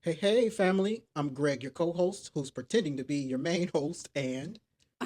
Hey, family. I'm Greg, your co host, who's pretending to be your main host. And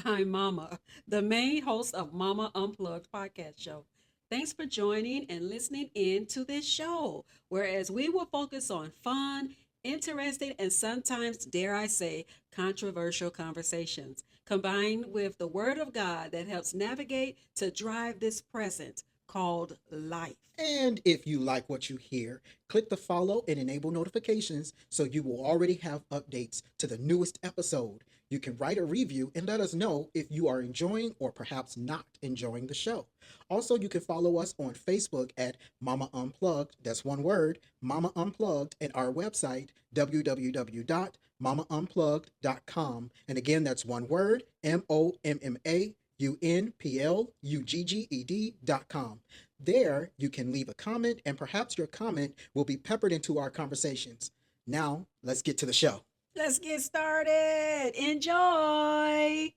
I'm Mama, the main host of Mama Unplugged podcast show. Thanks for joining and listening in to this show, whereas we will focus on fun, interesting, and sometimes, dare I say, controversial conversations, combined with the Word of God that helps navigate to drive this present called life. if you like what you hear, click the follow and enable notifications so you will already have updates to the newest episode. You can write a review and let us know if you are enjoying or perhaps not enjoying the show. Also, you can follow us on Facebook at Mama Unplugged, that's one word, Mama Unplugged, and our website, www.mammaunplugged.com. And again, that's one word, MommaUnplugged.com. There, you can leave a comment, and perhaps your comment will be peppered into our conversations. Now, let's get to the show. Let's get started. Enjoy.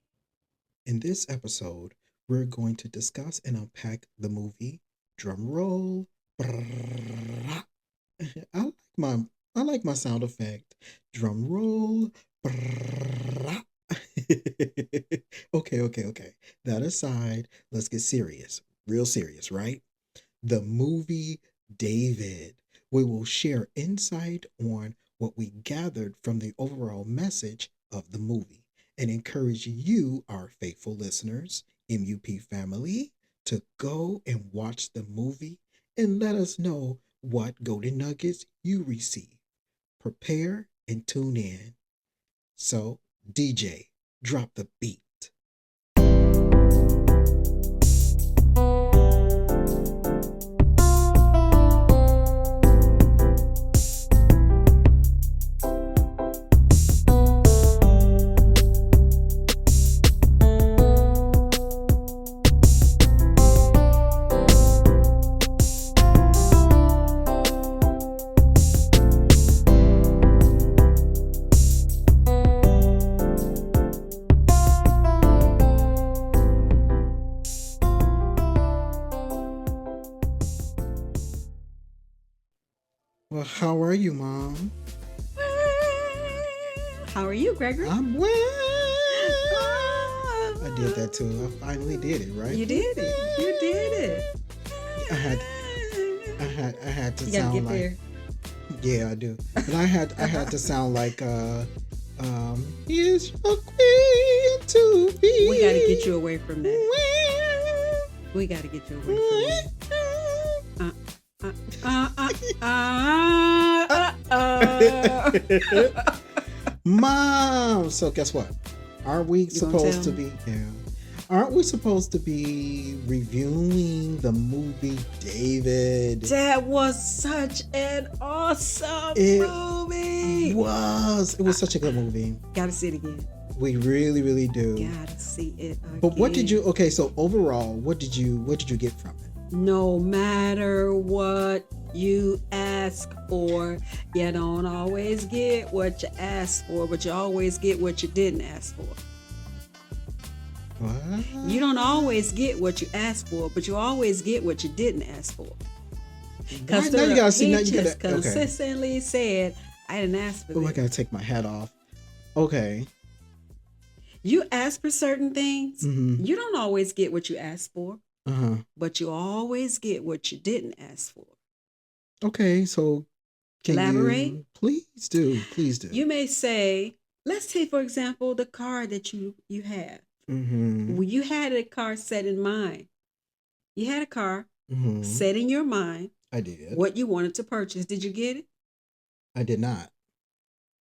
In this episode, we're going to discuss and unpack the movie Drum Roll. I like my I like my sound effect. Drum roll. Okay. That aside, let's get serious. Real serious, right? The movie David. We will share insight on what we gathered from the overall message of the movie and encourage you, our faithful listeners, MUP family, to go and watch the movie and let us know what golden nuggets you receive. Prepare and tune in. So, DJ, drop the beat. Well, how are you, Mom? How are you, Gregory? I'm well. I did that Ah, too. I finally did it, right? You did it. You did it. I had I had to You gotta sound get like there. yeah, I do. But I had to sound like is a queen to We gotta get be. you away from that. We gotta get you away from that. Uh. Mom. So guess what? Aren't we You gonna supposed tell to me? be? Yeah. Aren't we supposed to be reviewing the movie David? That was such an awesome It movie. It was such a good movie. Gotta see it again. We really, really do. Gotta see it again. But what did you? Okay, so overall, what did you get from it? No matter what you ask for, you don't always get what you ask for, but you always get what you didn't ask for. What? You don't always get what you ask for, but you always get what you didn't ask for. Now Because you gotta see. Now he you gotta. just Okay. consistently said, I didn't ask for Oh, I this. gotta take my hat off. Okay. You ask for certain things, Mm-hmm. you don't always get what you ask for, Uh-huh. but you always get what you didn't ask for. Okay, so can Elaborate. you please do? Please do. You may say, let's take, for example, the car that you have. Mm-hmm. When you had a car set in mind, you had a car Mm-hmm. set in your mind I did. what you wanted to purchase. Did you get it? I did not.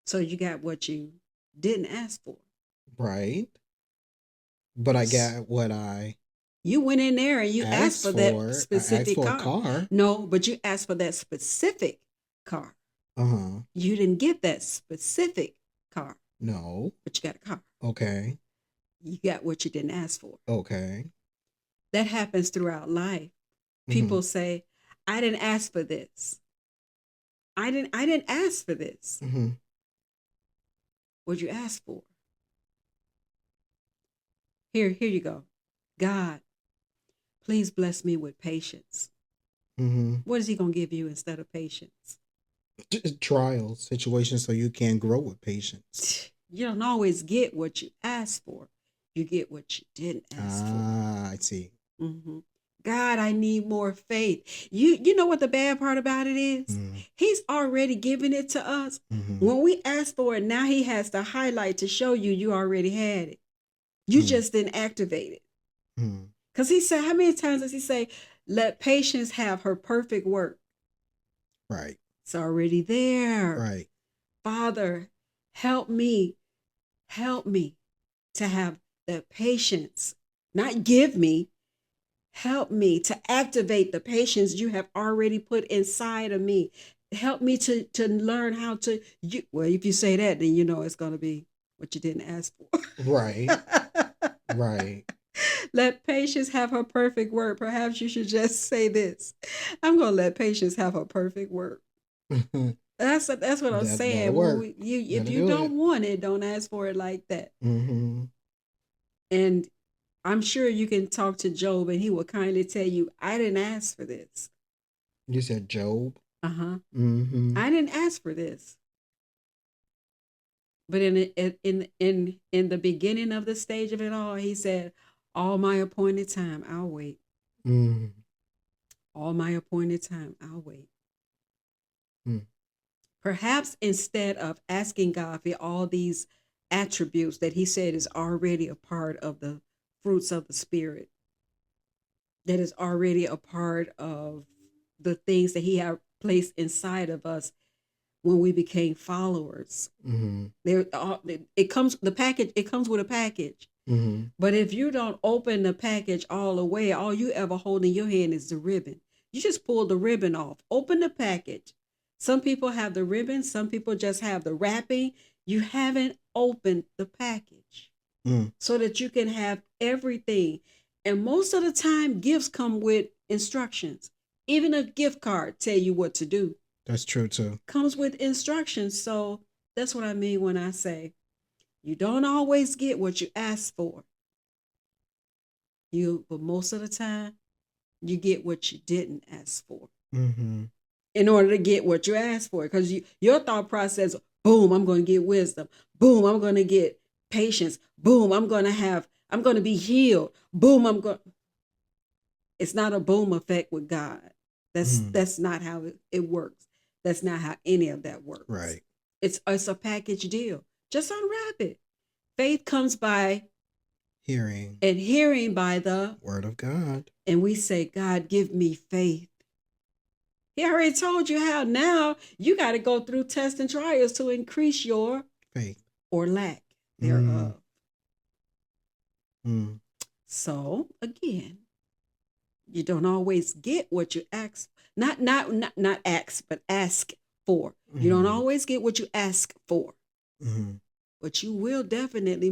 So you got what you didn't ask for. Right. But I got what I You went in there and you asked asked for for. that I asked specific for a car. car. No, but you asked for that specific car. Uh-huh. You didn't get that specific car, No. but you got a car. Okay. You got what you didn't ask for. Okay. That happens throughout life. Mm-hmm. People say, I didn't ask for this. I didn't ask for this. Mm-hmm. What'd you ask for? Here you go. God, please bless me with patience. Mm-hmm. What is he going to give you instead of patience? Trials, situations, so you can grow with patience. You don't always get what you ask for. You get what you didn't ask for. Ah, I see. Mm-hmm. God, I need more faith. You know what the bad part about it is? Mm-hmm. He's already given it to us. Mm-hmm. When we ask for it, now he has to highlight to show you you already had it. You just didn't activate it. Mm-hmm. Because he said, how many times does he say, let patience have her perfect work? Right. It's already there. Right. Father, help me to have the patience, not give me, help me to activate the patience you have already put inside of me. Help me to learn how to, well, if you say that, then you know it's going to be what you didn't ask for. Right. Right. Let patience have her perfect work. Perhaps you should just say this. I'm going to let patience have her perfect work. That's what I'm That'll saying. When work. if That'll you do don't it. want it, don't ask for it like that. Mm-hmm. And I'm sure you can talk to Job and he will kindly tell you, I didn't ask for this. You said Job. Uh-huh. Mm-hmm. I didn't ask for this. But in the beginning of the stage of it all, he said, all my appointed time, I'll wait. Mm-hmm. All my appointed time, I'll wait. Mm. Perhaps instead of asking God for all these attributes that he said is already a part of the fruits of the spirit, that is already a part of the things that he had placed inside of us when we became followers. Mm-hmm. It comes the package. It comes with a package. Mm-hmm. But if you don't open the package all the way, all you ever hold in your hand is the ribbon. You just pull the ribbon off. Open the package. Some people have the ribbon. Some people just have the wrapping. You haven't opened the package Mm. so that you can have everything. And most of the time, gifts come with instructions. Even a gift card tell you what to do. That's true too. Comes with instructions. So that's what I mean when I say you don't always get what you ask for. But most of the time, you get what you didn't ask for. Mm-hmm. In order to get what you asked for, because your thought process, boom, I'm going to get wisdom. Boom, I'm going to get patience. Boom, I'm going to be healed. Boom, I'm going. It's not a boom effect with God. That's not how it works. That's not how any of that works. Right. It's a package deal. Just unwrap it. Faith comes by Hearing. and hearing by the Word of God. And we say, God, give me faith. He already told you how. Now you got to go through tests and trials to increase your faith or lack thereof. Mm. So again, you don't always get what you ask. Not ask, but ask for. Mm-hmm. You don't always get what you ask for. Mm-hmm. But you will definitely,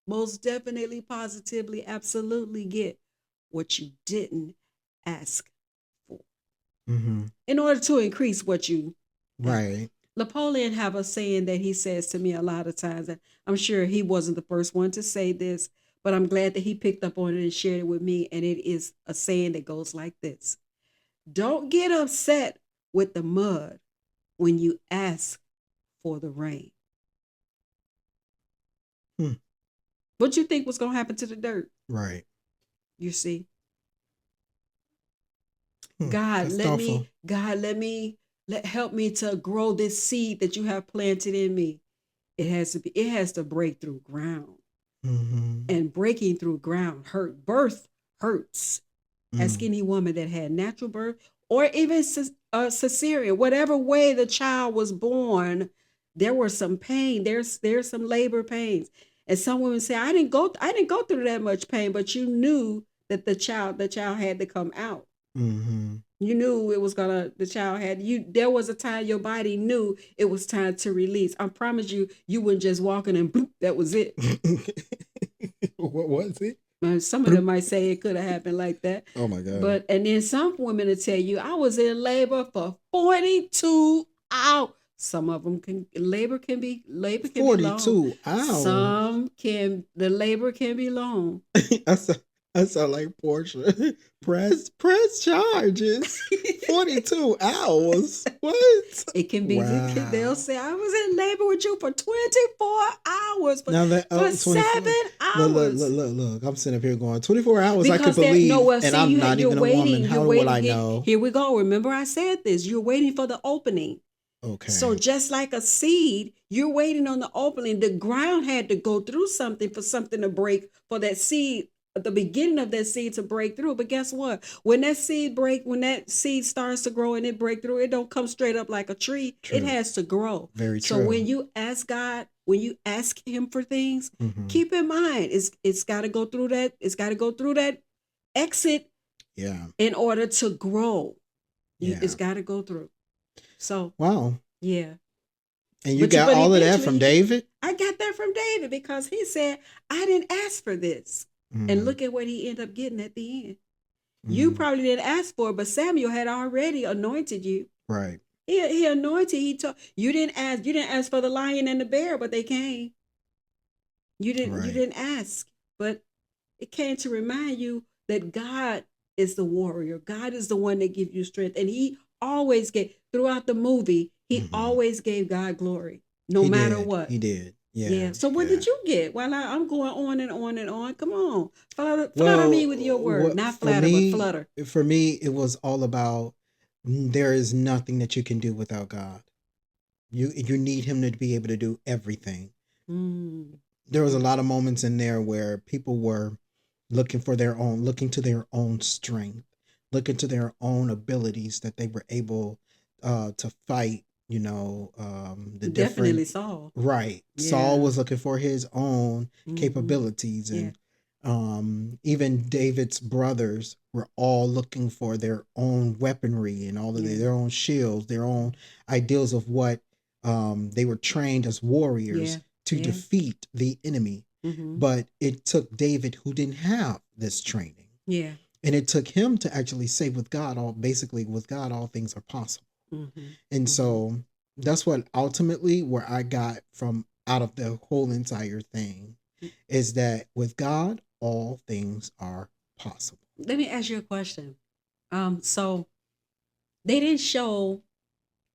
most definitely, positively, absolutely get what you didn't ask for. Mm-hmm. In order to increase what you right. Napoleon have a saying that he says to me a lot of times, and I'm sure he wasn't the first one to say this, but I'm glad that he picked up on it and shared it with me. And it is a saying that goes like this: don't get upset with the mud when you ask for the rain. What you think was going to happen to the dirt? Right. You see? God, help me to grow this seed that you have planted in me. It has to break through ground. Mm-hmm. And breaking through ground birth hurts. Ask any woman that had natural birth or even cesarean, whatever way the child was born, there was some pain. There's some labor pains. And some women say, I didn't go through that much pain, but you knew that the child had to come out. Mm-hmm. You knew it was there was a time your body knew it was time to release. I promise you weren't just walking and bloop, that was it. What was it? Some of them might say it could have happened like that. Oh my God. And then some women will tell you, I was in labor for 42 hours. Some of them labor can be long. 42 hours. The labor can be long. I sound like Portia. Press charges. 22 hours. What? It can be, they'll Wow. say, I was in labor with you for 24 hours, Now that for 24. 7 Look, look, hours. look, look, look. I'm sitting up here going 24 hours. I could Because there, no, believe, well, and see, I'm not you're even a woman. waiting, you're How will waiting. I know? Here we go. Remember, I said this. You're waiting for the opening. So Okay. just like a seed, you're waiting on the opening. The ground had to go through something for something to break, for that seed, at the beginning of that seed to break through. But guess what? When that seed starts to grow and it break through, it don't come straight up like a tree. It True. has to grow. Very So true. when you ask God, when you ask Him for things, Mm-hmm. keep in mind it's got to go through that. It's got to go through that exit Yeah. in order to grow. It's Yeah. got to go through. So Wow. yeah. And you got all of that from eventually, David? I got that from David because he said, I didn't ask for this. And Mm-hmm. look at what he ended up getting at the end. You Mm-hmm. probably didn't ask for it, but Samuel had already anointed you. Right. He anointed, he told you didn't ask for the lion and the bear, but they came. You Right. didn't ask, but it came to remind you that God is the warrior. God is the one that gives you strength. And he always gave, throughout the movie, he Mm-hmm. always gave God glory, no He matter did. what. He did. Yeah. Yeah. So what Yeah. did you get? While I'm going on and on and on. Come on. Flutter Well, me with your word. what Not flatter, but flutter. for me, it was all about there is nothing that you can do without God. You need Him to be able to do everything. Mm. There was a lot of moments in there where people were looking to their own strength, looking to their own abilities that they were able to fight. The Definitely different. Saul. Right. Saul Yeah. was looking for his own capabilities, Yeah. and even David's brothers were all looking for their own weaponry and all of Yeah. their own shields, their own ideals of what they were trained as warriors Yeah. to Yeah. defeat the enemy. But it took David, who didn't have this training, Yeah. and it took him to actually say, with God, all things are possible. And so that's what ultimately where I got from out of the whole entire thing is that with God, all things are possible. Let me ask you a question. So they didn't show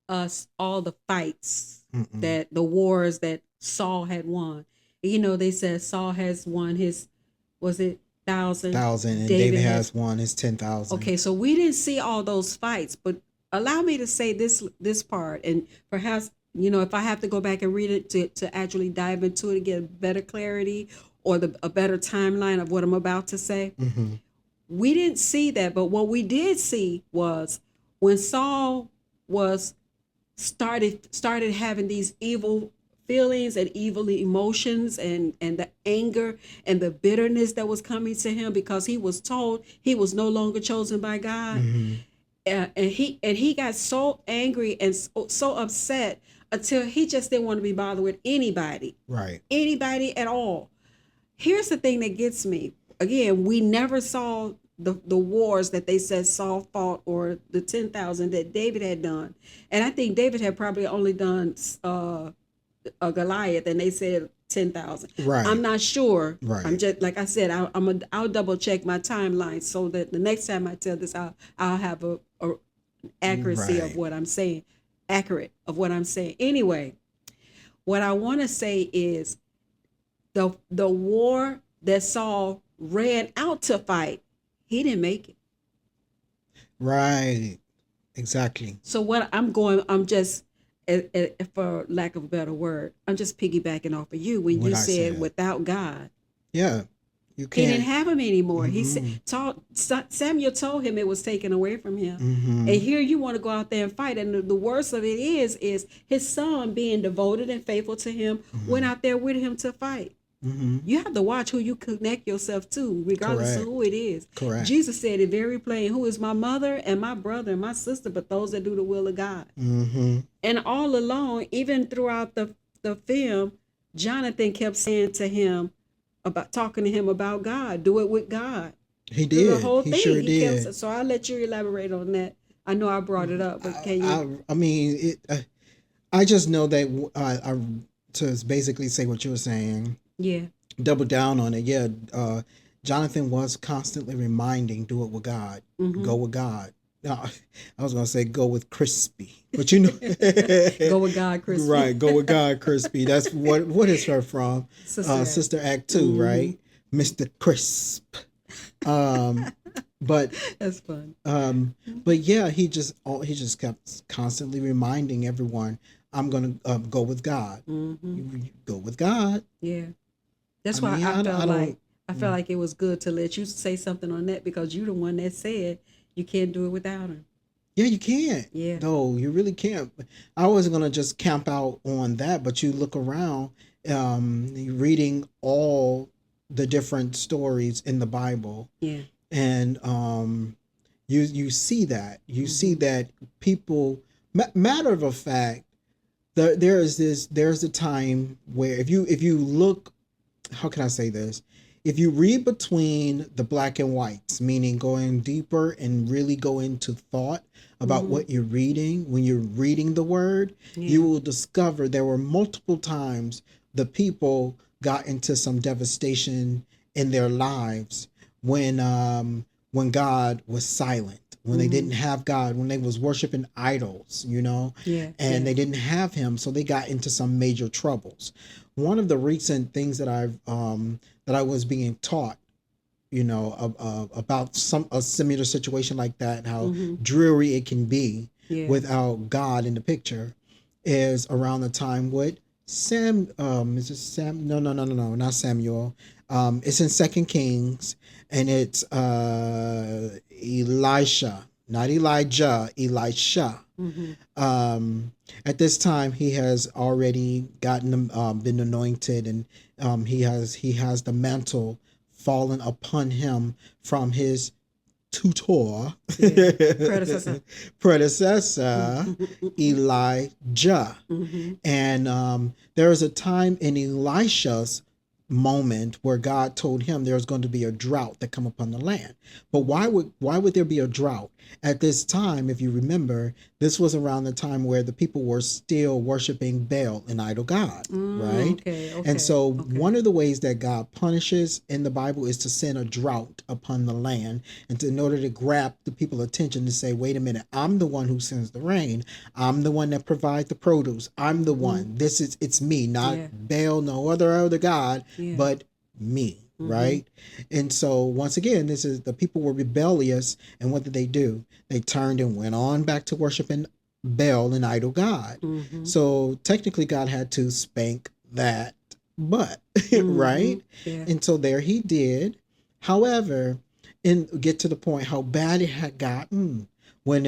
us all the fights Mm-mm. that the wars that Saul had won. They said Saul has won his, was it 1,000? 1,000, and David David has. has one is 10,000. Okay, so we didn't see all those fights, but allow me to say this part, and perhaps if I have to go back and read it to actually dive into it to get better clarity or a better timeline of what I'm about to say. Mm-hmm. We didn't see that, but what we did see was when Saul was started having these evil feelings and evil emotions and the anger and the bitterness that was coming to him because he was told he was no longer chosen by God. Mm-hmm. And he got so angry and so upset until he just didn't want to be bothered with anybody Right. at all. Here's the thing that gets me. Again, we never saw the wars that they said Saul fought or the 10,000 that David had done. And I think David had probably only done a Goliath, and they said 10,000. Right. I'm not sure. Right. I'm just, like I said, I'll double check my timeline so that the next time I tell this, I'll have a accuracy Right. of what I'm saying. Accurate of what I'm saying. Anyway, what I want to say is the war that Saul ran out to fight, he didn't make it. Right. Exactly. So I'm just, for lack of a better word, I'm just piggybacking off of you when What you I said said. without God, Yeah. You he can't. didn't have him anymore. He Mm-mm. said, Samuel told him it was taken away from him. Mm-hmm. And here you want to go out there and fight. And the worst of it is his son being devoted and faithful to him went out there with him to fight. Mm-hmm. You have to watch who you connect yourself to, regardless Correct. of who it is. Correct. Jesus said it very plain, who is my mother and my brother and my sister, but those that do the will of God. Mm-hmm. And all along, even throughout the film, Jonathan kept saying to him, talking to him about God, do it with God. He Through the did. whole He thing, sure he did. kept. So I'll let you elaborate on that. I know I brought it up, but can you? I mean, I just know that to basically say what you were saying, Yeah. double down on it. Yeah, Jonathan was constantly reminding, do it with God, Mm-hmm. go with God. No, I was gonna say go with crispy, but you know, Go with God, Crispy. right? Go with God, crispy. That's what is her from? Sister Act. Sister Act 2, Mm-hmm. right? Mr. Crisp. Um, but That's fun. but yeah, he just kept constantly reminding everyone, I'm gonna go with God. Mm-hmm. You go with God. Yeah. That's I why mean, I I felt like don't. I felt like it was good to let you say something on that because you're the one that said you can't do it without him. Yeah, you can't. Yeah. No, you really can't. I wasn't gonna just camp out on that, but you look around, you're reading all the different stories in the Bible, Yeah. and you see that Mm-hmm. people. Matter of fact, there's a time where if you look, how can I say this? If you read between the black and whites, meaning going deeper and really go into thought about Mm-hmm. what you're reading, when you're reading the word, you Yeah. will discover there were multiple times the people got into some devastation in their lives when God was silent, when they Mm-hmm. didn't have God, when they was worshiping idols, Yeah. and Yeah. they didn't have him, so they got into some major troubles. One of the recent things that I was being taught, about some a similar situation like that, how Mm-hmm. dreary it can be Yeah. without God in the picture, is around the time with Sam. Is it Sam? No, no, no, no, no, not Samuel. It's in Second Kings, and it's Elisha, not Elijah, Elisha. Mm-hmm. um, at this time he has already gotten been anointed, and he has the mantle fallen upon him from his tutor, Yeah. Predecessor. predecessor, Mm-hmm. Elijah. Mm-hmm. And there is a time in Elisha's moment where God told him there's going to be a drought that come upon the land. But why would there be a drought at this time? If you remember, this was around the time where the people were still worshiping Baal, an idol god, right? Okay. And Okay. so Okay. one of the ways that God punishes in the Bible is to send a drought upon the land, and in order to grab the people's attention to say, wait a minute, I'm the one who sends the rain. I'm the one that provides the produce. I'm the Mm-hmm. one. It's me, not Yeah. Baal, no other God, Yeah. but me, Mm-hmm. right? And so once again, this is the people were rebellious, and what did they do? They turned and went on back to worshiping Baal, an idol god. Mm-hmm. So technically, God had to spank that butt, Mm-hmm. right? Yeah. And so there he did. However, and get to the point how bad it had gotten when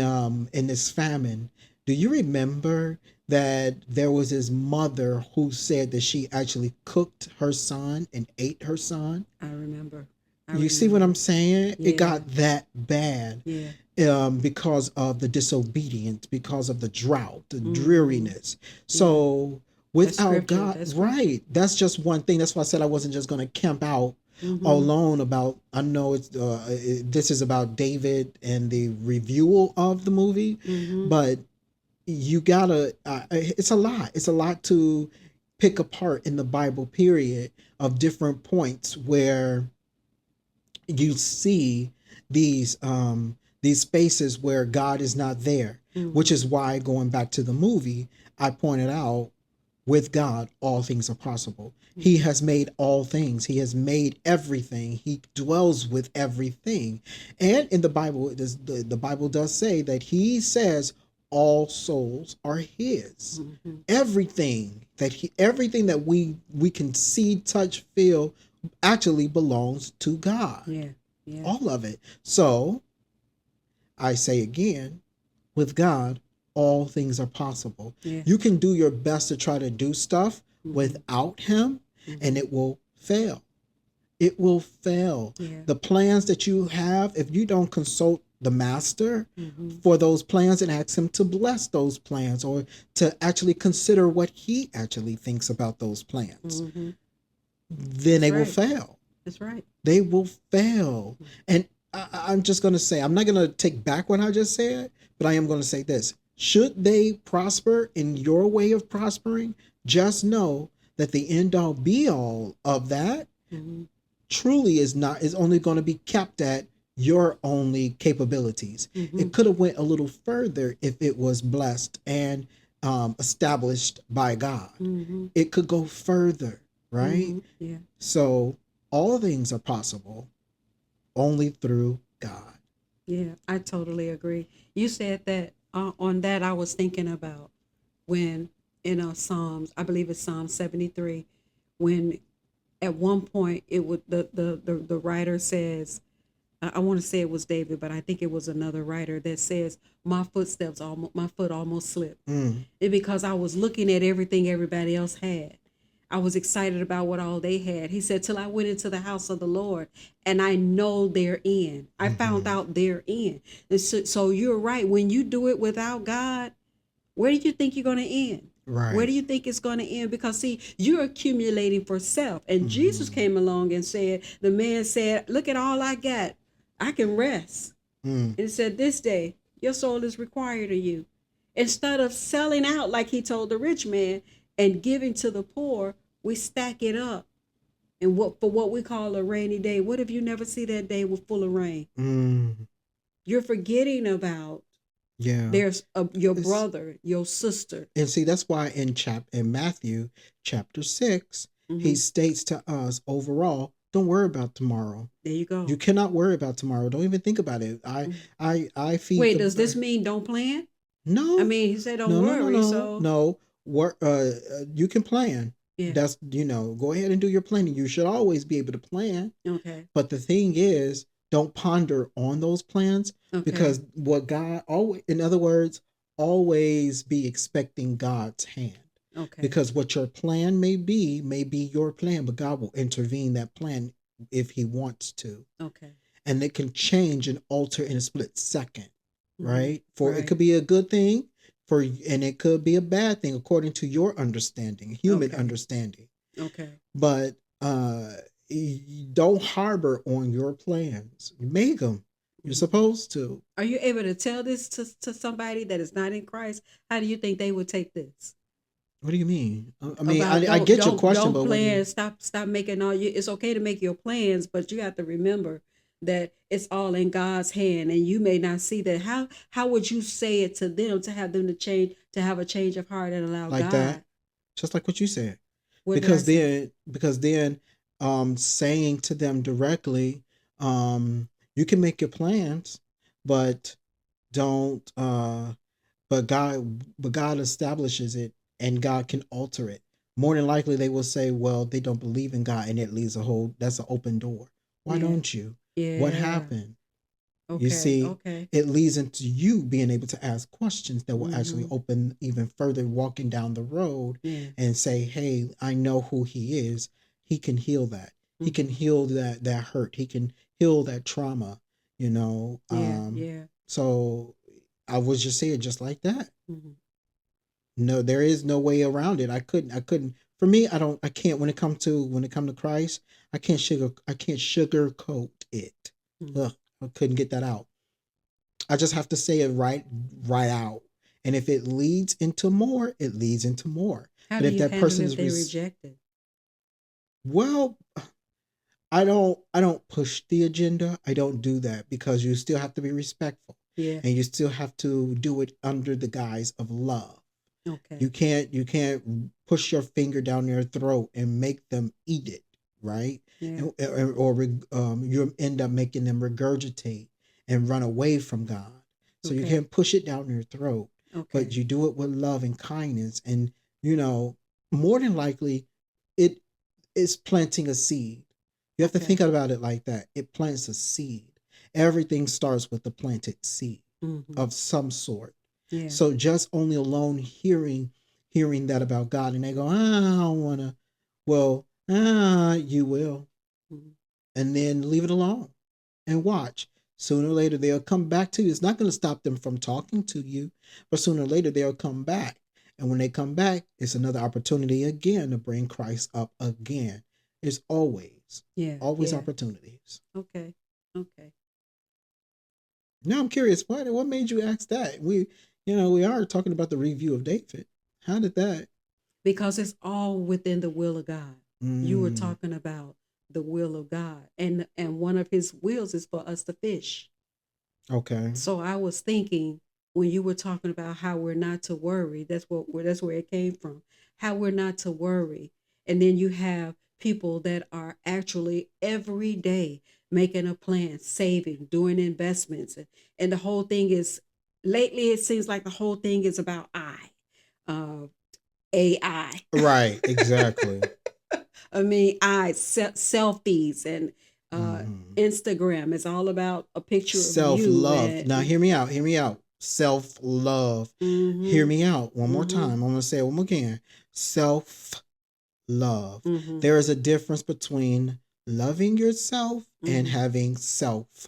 in this famine. Do you remember that there was his mother who said that she actually cooked her son and ate her son? I remember. I You see what I'm remember. saying? It Yeah. got that bad, Yeah. because of the disobedience, because of the drought, the Mm-hmm. dreariness. Yeah. So That's without scripture. God, That's scripture. right? That's just one thing. That's why I said I wasn't just going to camp out Mm-hmm. alone about. I know this is about David and the review of the movie, Mm-hmm. but you gotta. It's a lot. It's a lot to pick apart in the Bible. Period, of different points where you see these spaces where God is not there, which Mm-hmm. is why, going back to the movie, I pointed out, with God all things are possible. He Mm-hmm. has made all things. He has made everything. He dwells with everything. And in the Bible, the Bible does say that he says all souls are his. Mm-hmm. Everything that we can see, touch, feel actually belongs to God. Yeah. Yeah. All of it. So I say again, with God, all things are possible. Yeah. You can do your best to try to do stuff Mm-hmm. without Him, and Mm-hmm. it will fail. It will fail. Yeah. The plans that you have, if you don't consult the master Mm-hmm. for those plans and ask him to bless those plans, or to actually consider what he actually thinks about those plans, Mm-hmm. then That's they will right. fail. That's right. They will fail. And I'm just going to say, I'm not going to take back what I just said, but I am going to say this. Should they prosper in your way of prospering, just know that the end all be all of that Mm-hmm. truly is only going to be kept at your only capabilities. Mm-hmm. It could have went a little further if it was blessed and established by God. Mm-hmm. It could go further, right? Mm-hmm. Yeah. So all things are possible only through God. Yeah. I totally agree. You said that on that I was thinking about when in Psalms, I believe it's Psalm 73, when at one point it would the writer says, I want to say it was David, but I think it was another writer that says my foot almost slipped. Mm, It because I was looking at everything everybody else had. I was excited about what all they had. He said, till I went into the house of the Lord and I know they're in. I found mm-hmm. out they're in. And so you're right. When you do it without God, where do you think you're going to end? Where do Right. you think it's going to end? Because see, you're accumulating for self. And Jesus Mm-hmm. came along and said, the man said, look at all I got. I can rest. Mm, And it said, this day, your soul is required of you. Instead of selling out like he told the rich man and giving to the poor, we stack it up. And what for what we call a rainy day. What if you never see that day with full of rain? mm, You're forgetting about yeah. there's your It's, brother, your sister. and see, that's why in Matthew chapter 6, he Mm-hmm. states to us overall, don't worry about tomorrow. There you You go. cannot worry about tomorrow. Don't even think about it. Mhm. I feed Wait, the does this mean don't plan? I no, mean, he said don't no, no, no, worry. no, So no. Work. You can plan. yeah, That's go ahead and do your planning. You should always be able to plan. okay, But the thing is, don't ponder on those plans okay, because what God always, in other words, always be expecting God's hand. okay, Because what your plan may be your plan, but God will intervene that plan if He wants to, okay. and it can change and alter in a split second, Mm-hmm. right? For it Right. could be a good thing, and it could be a bad thing according to your understanding, human Okay. understanding. Okay. But don't harbor on your plans. Make them. You're Mm-hmm. supposed to. Are you able to tell this to somebody that is not in Christ? How do you think they would take this? What do you mean? I mean, About I don't get your don't question, don't but what do you? plan. Stop making all you. It's okay to make your plans, but you have to remember that it's all in God's hand, and you may not see that. How would you say it to them to have them to change to have a change of heart and allow Like that? God? Just like what you said. What did I say? Because then saying to them directly, you can make your plans, but don't but God establishes it and God can alter it. More than likely they will say, well, they don't believe in God, and it leaves a whole that's an open door. Why Yeah. don't you? What Yeah. happened? You Okay. see, Okay. it leads into you being able to ask questions that will actually Mm-hmm. open even further walking down the road Yeah. and say, hey, I know who He is. He can heal that. He can Mm-hmm. heal that hurt. He can heal that trauma, you know. Yeah. Yeah. So I was just saying just like that. Mm-hmm. No, there is no way around it. I couldn't for me, I can't when it come to Christ, I can't sugarcoat it. Mm-hmm. Ugh, I couldn't get that out. I just have to say it right out. And if it leads into more, it leads into more. How But do if you that handle person if is they reject it? well, I don't push the agenda. I don't do that because you still have to be respectful Yeah. and you still have to do it under the guise of love. Okay. You can't push your finger down their throat and make them eat it, right? Yeah. Or you end up making them regurgitate and run away from God. So you Okay. can't push it down their throat, but Okay. you do it with love and kindness, and you know more than likely it is planting a seed. You have to Okay. think about it like that. It plants a seed. Everything starts with the planted seed Mm-hmm. of some sort. Yeah. So just only alone hearing that about God and they go, I don't wanna. Well, you will. Mm-hmm. And then leave it alone and watch. Sooner or later they'll come back to you. It's not gonna stop them from talking to you, but sooner or later they'll come back. And when they come back, it's another opportunity again to bring Christ up again. There's Yeah. always Yeah. opportunities. Okay. Okay. Now I'm curious, what made you ask that? We are talking about the review of David. How did that? Because it's all within the will of God. You were Mm, talking about the will of God, and one of His wills is for us to fish. Okay. So I was thinking when you were talking about how we're not to worry, that's where it came from. How we're not to worry. And then you have people that are actually every day making a plan, saving, doing investments. And the whole thing is lately it seems like the whole thing is about uh AI. Right. Exactly. I mean, selfies and uh, Hmm. Instagram. It's all about a picture of Self you love. Now, and hear me out. Hear me out. Self love. Hear mm-hmm, me out one more mm-hmm, time. I'm going to say it one more again. Self love. mm-hmm, There is a difference between loving yourself and mm-hmm, having self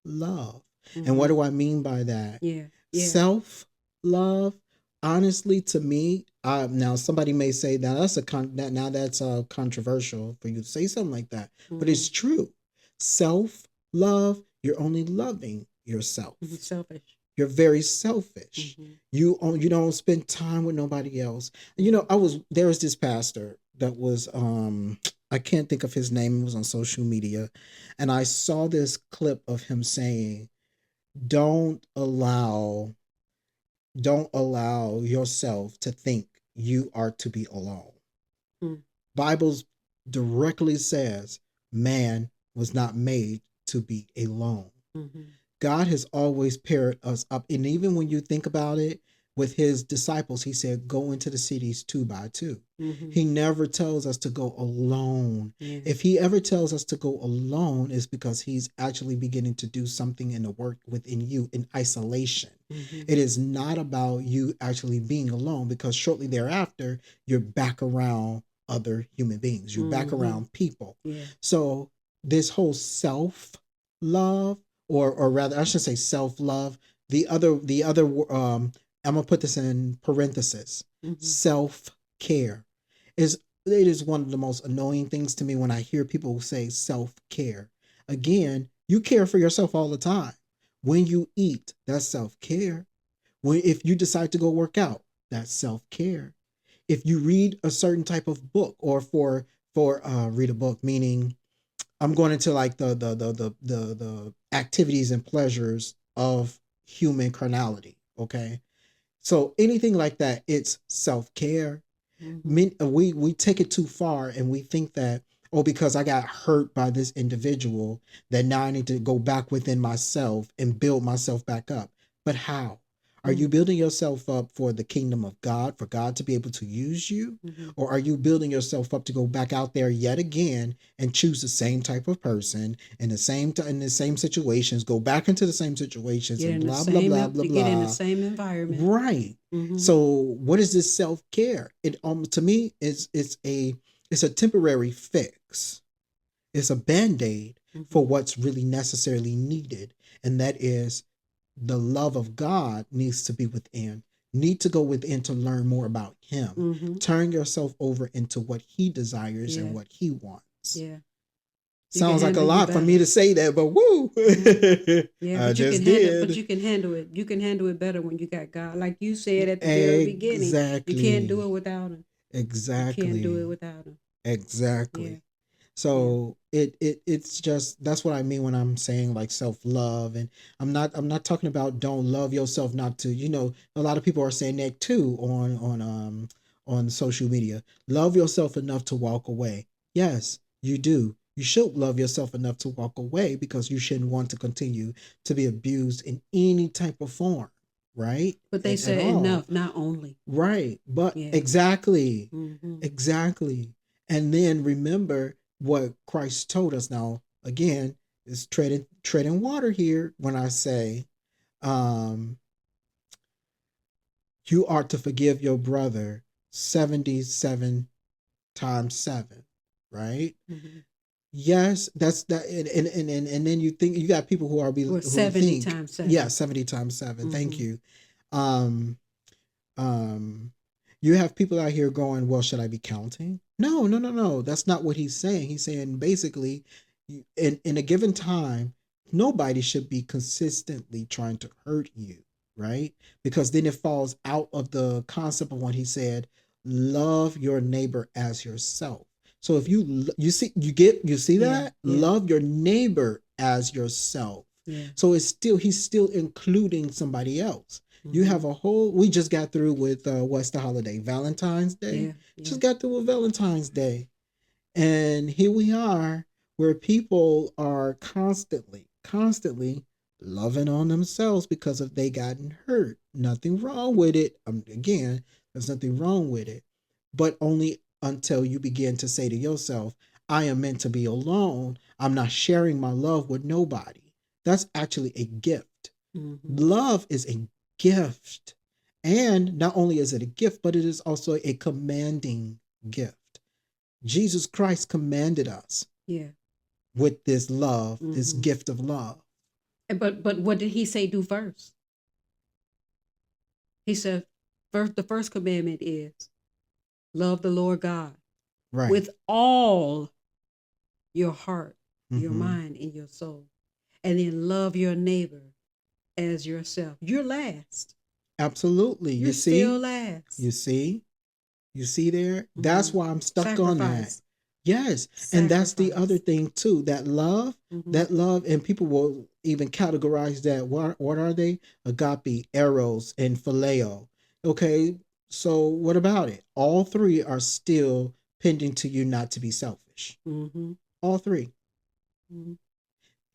love. And what mm-hmm. do I mean by that? Yeah, yeah. Self love, honestly, to me, now somebody may say now now that's controversial for you to say something like that, but Mm-hmm. it's true. Self love, you're only loving yourself. Mm-hmm. Selfish. You're very selfish. Mm-hmm. You don't spend time with nobody else. And, Mm-hmm. there was this pastor that was I can't think of his name. It was on social media, and I saw this clip of him saying, "Don't allow don't allow yourself to think you are to be alone." Mm-hmm. Bibles directly says man was not made to be alone. Mm-hmm. God has always paired us up. And even when you think about it, with his disciples, he said, go into the cities two by two. Mm-hmm. He never tells us to go alone. Yeah. If he ever tells us to go alone, it's because he's actually beginning to do something in the work within you in isolation. Mm-hmm. It is not about you actually being alone, because shortly thereafter, you're back around other human beings, you're back Mm-hmm. around people. Yeah. So, this whole self love, or rather, I should say self love. The other I'm gonna put this in parenthesis. Mm-hmm. Self care is it is one of the most annoying things to me when I hear people say self care. Again, you care for yourself all the time. When you eat, that's self care. When if you decide to go work out, that's self care. If you read a certain type of book, or for read a book, meaning I'm going into like the activities and pleasures of human carnality. Okay, so anything like that, it's self care. Mm-hmm. We take it too far, and we think that, oh, because I got hurt by this individual, that now I need to go back within myself and build myself back up. But how? Are you Mm-hmm. building yourself up for the kingdom of God, for God to be able to use you? Mm-hmm. Or are you building yourself up to go back out there yet again and choose the same type of person in the same situations, go back into the same situations, Get and in the blah blah same blah blah to get in the blah? same environment. Right. Mm-hmm. So what is this self-care? It to me it's a temporary fix. It's a band-aid Mm-hmm. for what's really necessarily needed. And that is the love of God needs to be within. Need to go within to learn more about him. Mm-hmm. Turn yourself over into what he desires and Yeah. what he wants. Yeah. You can Sounds like a handle you lot for me better. to say that, but woo. Mm-hmm. Yeah, I but you can just handle but did. you can handle it. You can handle it better when you got God. Like you said at the very beginning, you can't do it Exactly. without him. You can't do it Exactly. without him. Yeah. Exactly. Yeah. So it's just that's what I mean when I'm saying like self love. And I'm not talking about don't love yourself not to, a lot of people are saying that too on social media. Love yourself enough to walk away. Yes, you do. You should love yourself enough to walk away, because you shouldn't want to continue to be abused in any type of form, right? But they At said all. enough, not only. Right. But Yeah. exactly. Mm-hmm. Exactly. And then remember what Christ told us. Now, again, is treading water here when I say, um, you are to forgive your brother 77 times 7, right? Mm-hmm. Yes, that's that. And then you think you got people Or who 70 think, times yeah, 7. 70 times 7. Thank Mm-hmm. you. Um, Um, you have people out here going, well, should I be counting? No, no, no, no. That's not what he's saying. He's saying basically, in a given time, nobody should be consistently trying to hurt you, right? Because then it falls out of the concept of what he said, love your neighbor as yourself. So if you see Yeah, that, yeah, love your neighbor as yourself. yeah. So he's still including somebody else. You Mm-hmm. have a whole. We just got through with what's the holiday? Valentine's Day. Yeah, yeah. Just got through with Valentine's Day, and here we are, where people are constantly loving on themselves because of they gotten hurt. Nothing wrong with it. Again, there's nothing wrong with it, but only until you begin to say to yourself, I am meant to be alone. I'm not sharing my love with nobody. That's actually a gift. Mm-hmm. Love is a gift. And not only is it a gift, but it is also a commanding gift. Jesus Christ commanded us Yeah. with this love, this Mm-hmm. gift of love. But what did he say do first? He said, first the first commandment is love the Lord God Right. with all your heart, your Mm-hmm. mind, and your soul. And then love your neighbor as yourself. You're last. Absolutely. You're You still see? last. You see? You see there? That's Mm-hmm. why I'm stuck on that. Sacrifice. Yes. And that's the other Sacrifice. thing too. Mm-hmm. That love, and people will even categorize that. What are they? Agape, eros, and phileo. Okay. So what about it? All three are still pending to you not to be selfish. Mm-hmm. All three. Mm-hmm.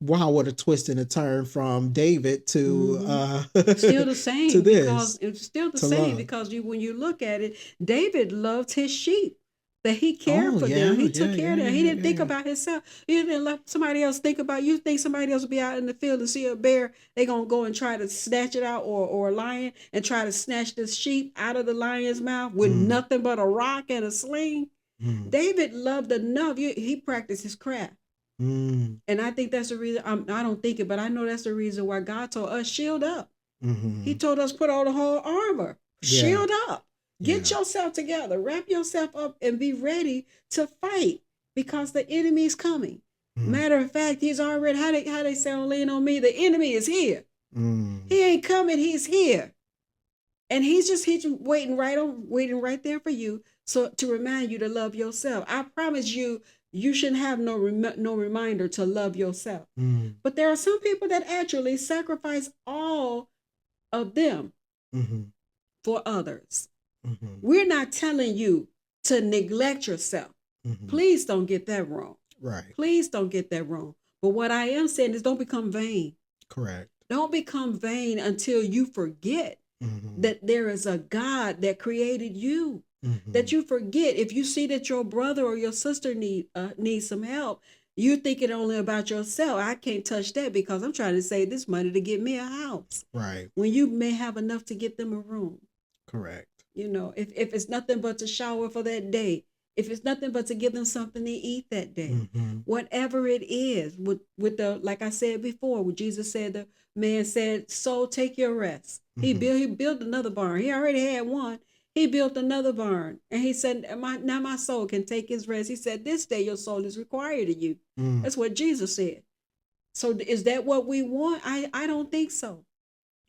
Wow, what a twist and a turn from David to Mm-hmm. Still the to same because this, it's still the to same love. because when you look at it, David loved his sheep. That he cared Oh for them. yeah, He yeah, took care yeah, of them. yeah, He yeah, didn't yeah, think yeah. about himself. He didn't let somebody else think about you. Think somebody else will be out in the field and see a bear. They gonna go and try to snatch it out, or a lion and try to snatch this sheep out of the lion's mouth with Mm, nothing but a rock and a sling. mm, David loved enough. He practiced his craft. mm, And I think that's the reason. I don't think it, but I know that's the reason why God told us shield up. He mm-hmm. told us put on the whole armor, Yeah, shield up, get yeah. yourself together, wrap yourself up, and be ready to fight because the enemy is coming. Mm, Matter of fact, he's already how they say on Lean on Me. The enemy is here. mm, He ain't coming. He's here, and he's waiting right there for you. So to remind you to love yourself. I promise you, you shouldn't have no reminder to love yourself. mm, But there are some people that actually sacrifice all of them mm-hmm, for others. mm-hmm, We're not telling you to neglect yourself. mm-hmm. Please don't get that wrong. Right. Please don't get that wrong. But what I am saying is don't become vain. Correct. Don't become vain until you forget Mm-hmm, that there is a God that created you. mm-hmm, That you forget if you see that your brother or your sister needs some help, you thinking only about yourself. I can't touch that because I'm trying to save this money to get me a house. right. When you may have enough to get them a room. Correct. If it's nothing but to shower for that day, if it's nothing but to give them something to eat that day, Mm-hmm, whatever it is, with the like I said before, when Jesus said the man said, "So take your rest." mm-hmm, He built another barn. He already had one. He built another barn, and he said, Now my soul can take his rest." He said, "This day your soul is required of you." mm, That's what Jesus said. So is that what we want? I don't think so.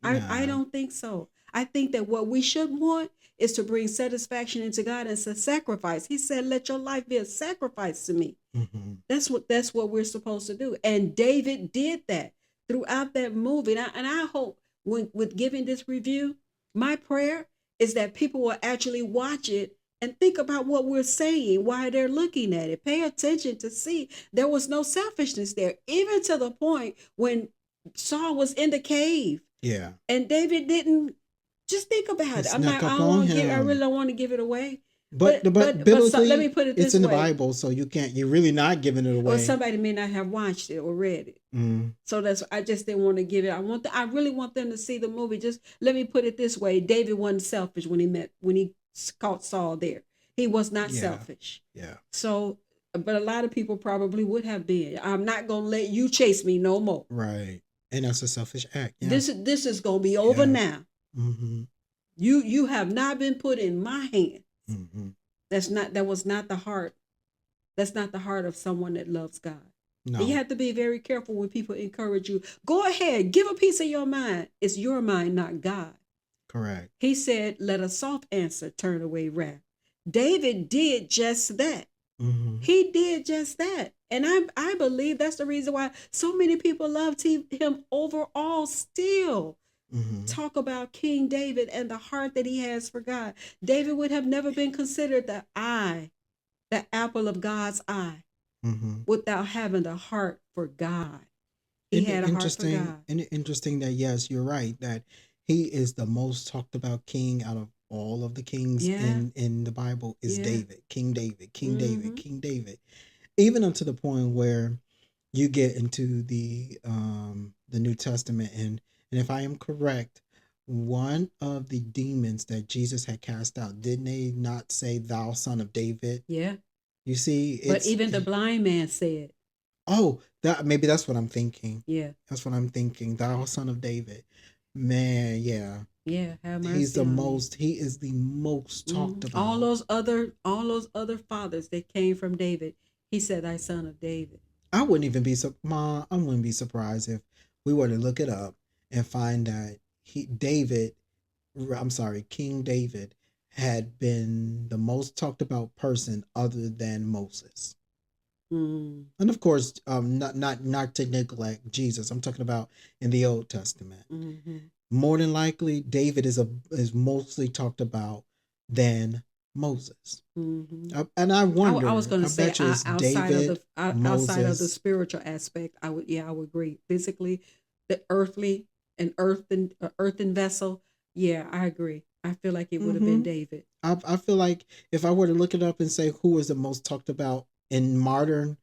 I nah. don't think so. I think that what we should want is to bring satisfaction into God and to sacrifice. He said, "Let your life be a sacrifice to me." Mm-hmm, That's what we're supposed to do. And David did that throughout that movie. And I hope when with giving this review, my prayer is that people will actually watch it and think about what we're saying while they're looking at it. Pay attention to see there was no selfishness there, even to the point when Saul was in the cave yeah. and David didn't. Just think He about it. snuck I up don't on want to give. I really him. don't want to give it away. But So, let me biblically, put it it's this in the way. Bible, so you can't. You're really not giving it Or away. somebody may not have watched it or read it. Mm, So I just didn't want to give it. I really want them to see the movie. Just let me put it this way: David wasn't selfish when he caught Saul there. He was not yeah. selfish. Yeah. So, but a lot of people probably would have been. I'm not gonna let you chase me no more. Right. And that's a selfish act. Yeah. This is gonna be over Yeah. now. Mm-hmm. You have not been put in my hand. Mm-hmm. That was not the heart. That's not the heart of someone that loves God. And you No. have to be very careful when people encourage you. Go ahead, give a piece of your mind. It's your mind, not God. Correct. He said, "Let a soft answer turn away wrath." David did just that. Mm-hmm. He did just that. And I believe that's the reason why so many people love him overall still. Mm-hmm. Talk about King David and the heart that he has for God. David would have never been considered the apple of God's eye, Mm-hmm. without having the heart for God. He Isn't had it a heart for interesting? God. Isn't it interesting that yes, you're right that he is the most talked about king out of all of the kings Yeah, in the Bible is yeah. David, King David, King David, Mm-hmm. King David. Even up to the point where you get into the New Testament, and if I am correct, one of the demons that Jesus had cast out, didn't they not say, "Thou son of David"? Yeah. You see, But it's even the blind man said, oh, that maybe that's what I'm thinking. yeah, That's what I'm thinking. Thou son of David. Man, yeah. yeah, have He's mercy the on me. most he is the most talked about. All those other fathers that came from David, he said, thy son of David. I wouldn't even be Ma, I wouldn't be surprised if we were to look it up and find that I'm sorry, King David had been the most talked about person other than Moses. Mm. And of course, not to neglect Jesus. I'm talking about in the Old Testament. Mm-hmm. More than likely, David is mostly talked about than Moses. Mm-hmm. And I I was wonder, going to I say bet you it's David, outside of the Moses. spiritual aspect, I would agree. Physically, the earthly and earthen vessel, yeah, I agree. I feel like it would have been Mm-hmm. David. I feel like if I were to look it up and say who is the most talked about in modern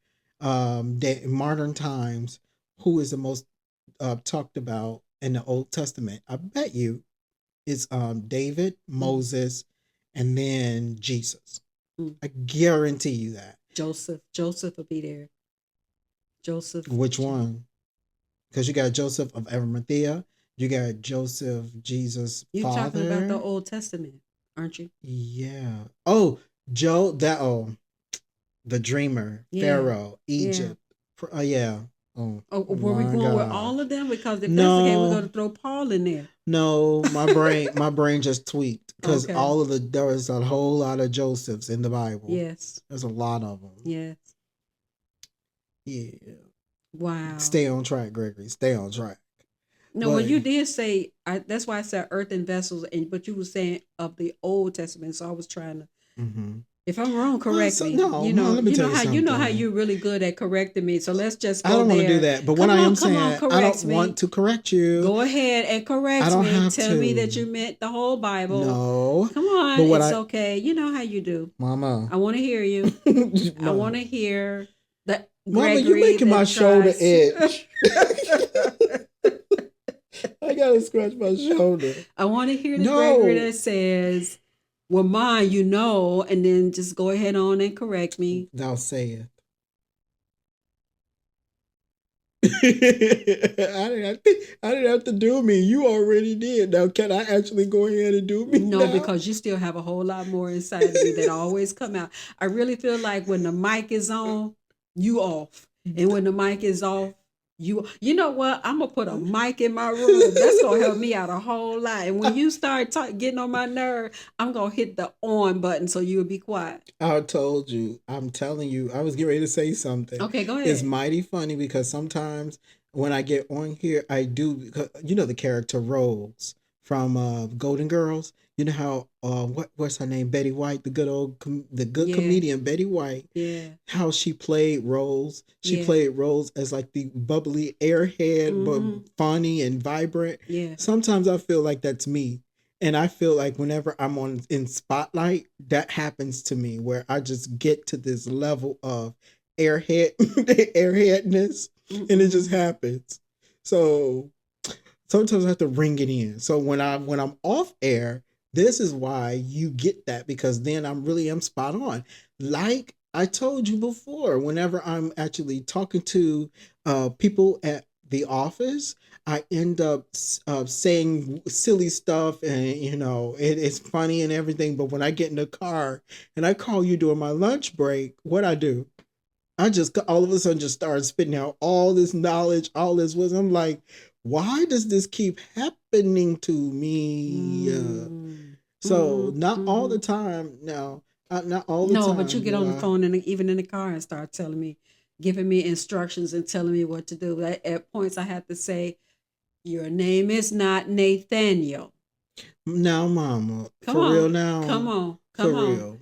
times, who is the most talked about in the Old Testament, I bet you it's David, Mm. Moses, and then Jesus. Mm. I guarantee you that. Joseph will be there. Joseph. Which one? Because you got Joseph of Arimathea, you got Joseph, Jesus' You're talking about the father. Old Testament, aren't you? Yeah. Oh, Joe. That the dreamer, Yeah, Pharaoh, yeah. Egypt. Yeah. Oh Oh, were we my going with all gosh. of them? Because if that's the case, we're going to No, throw Paul in there. no. My brain just tweaked because Okay. there was a whole lot of Josephs in the Bible. Yes. There's a lot of them. Yes. Yeah. Wow. Stay on track, Gregory. Stay on track. No, well, But you did say that's why I said earthen vessels, and but you were saying of the Old Testament. So I was trying to. mm-hmm. If I'm wrong, Well, correct so, me. no, Ma, let me tell you You know how something. you're really good at correcting me. So let's just I go don't want to do there. that. But what I am Come on, saying, I don't correct want me. to correct you. Go ahead and I correct don't me. have Tell me that to. you meant the whole Bible. No. Come on, But what it's I, okay. You know how you do. Mama, I want to hear you. I want to no. hear the Mama, you Gregory making my that shoulder tries. itch. I gotta scratch my shoulder. I want to hear the Gregory No. that says, well, mine, and then just go ahead on and correct me. Thou sayest. I didn't have to do me. You already did. Now can I actually go ahead and do me No, now? because you still have a whole lot more inside of you that always come out. I really feel like when the mic is on, you off. And when the mic is off, you know what? I'm gonna put a mic in my room. That's gonna help me out a whole lot. And when you start getting on my nerve, I'm gonna hit the on button so you'll be quiet. I told you. I'm telling you. I was getting ready to say something. Okay, go It's ahead. mighty funny because sometimes when I get on here, I do. You know the character roles from Golden Girls. You know how what's her name? Betty White, the good Yeah, comedian Betty White. yeah, How she played roles. She yeah. played roles as like the bubbly airhead, but Mm-hmm. funny and vibrant. Yeah. Sometimes I feel like that's me. And I feel like whenever I'm on in spotlight, that happens to me where I just get to this level of airheadness, and it just Mm-mm. happens. So sometimes I have to ring it in. So when I'm off air, this is why you get that because then I'm really am spot on. Like I told you before, whenever I'm actually talking to people at the office, I end up saying silly stuff, and it's funny and everything. But when I get in the car and I call you during my lunch break, what I do? I just all of a sudden just started spitting out all this knowledge, all this wisdom. I'm like, why does this keep happening to me? Mm. So Mm-hmm. not all Mm-hmm. the time now. Not all the No, but you time, get do on the I? phone and even in the car and start telling me, giving me instructions and telling me what to do. At points, I have to say, "Your name is not Nathaniel." Now, mama, Come for real on, come now, on, for come on. real,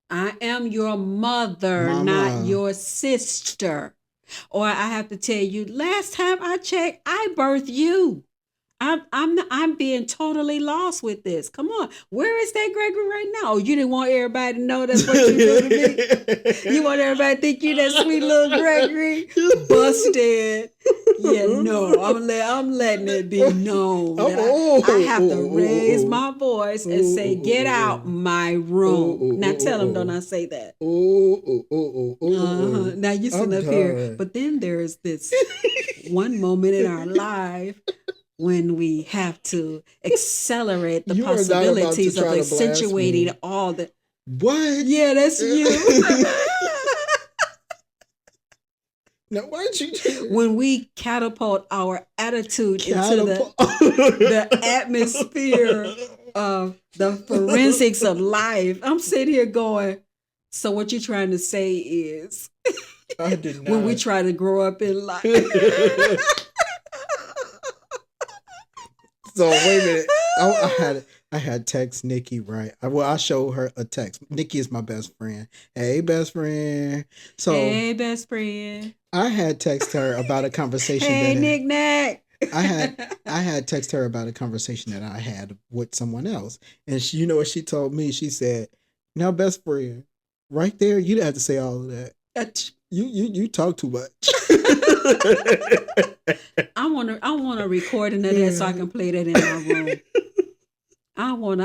I am your mother, not mama. your sister. Or I have to tell you, last time I checked, I birthed you. I'm being totally lost with this. Come on, where is that Gregory right now? Oh, you didn't want everybody to know that's what you do to me. You want everybody to think you that sweet little Gregory? Busted. Yeah, no, I'm letting it be known Oh, that oh, I oh, have to raise oh, my voice oh, and say, "Get out oh, my oh, room." Now oh, tell oh, them, don't I oh, say that? oh, oh, oh, oh, oh, Uh-huh. oh. Now you sitting I'm up here, done. but then there's this one moment in our life when we have to accelerate the You are not about to possibilities of try to blast accentuating me. all the. What? Yeah, that's you. Now, why'd you do When we catapult our attitude into catapult? the atmosphere of the forensics of life, I'm sitting here going, so what you trying to say is I did when we not. try to grow up in life. So wait a minute. I had text Nikki, right? I showed her a text. Nikki is my best friend. Hey, best friend. So Hey, best friend. I had text her about a conversation Hey, that Nick Nack. I had I had text her about a conversation that I had with someone else, and you know what she told me? She said, "Now, best friend, right there, you didn't have to say all of that. You talk too much." I want a recording of that so I can play that in my room. I'm going.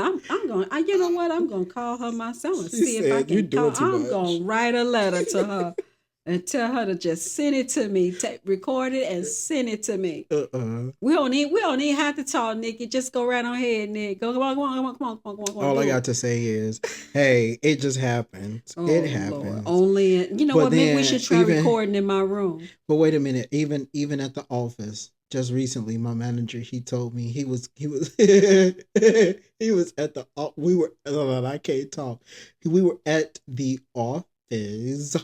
You know what? I'm going to call her myself and She see if I said, "You're can call. doing too I'm much." going to write a letter to her and tell her to just send it to me. Record it and send it to me. Uh-uh. We don't even have to talk, Nikki. Just go right on ahead, Nick. Go, come on, come on, come on, come on, come on, come on, All I do got it. to say is, hey, it just happens. It Oh Lord. happens. Only you know But what? Maybe we then should try even recording in my room. but wait a minute, even at the office, just recently, my manager, he told me he was he was at the we were I can't talk. We were at the office,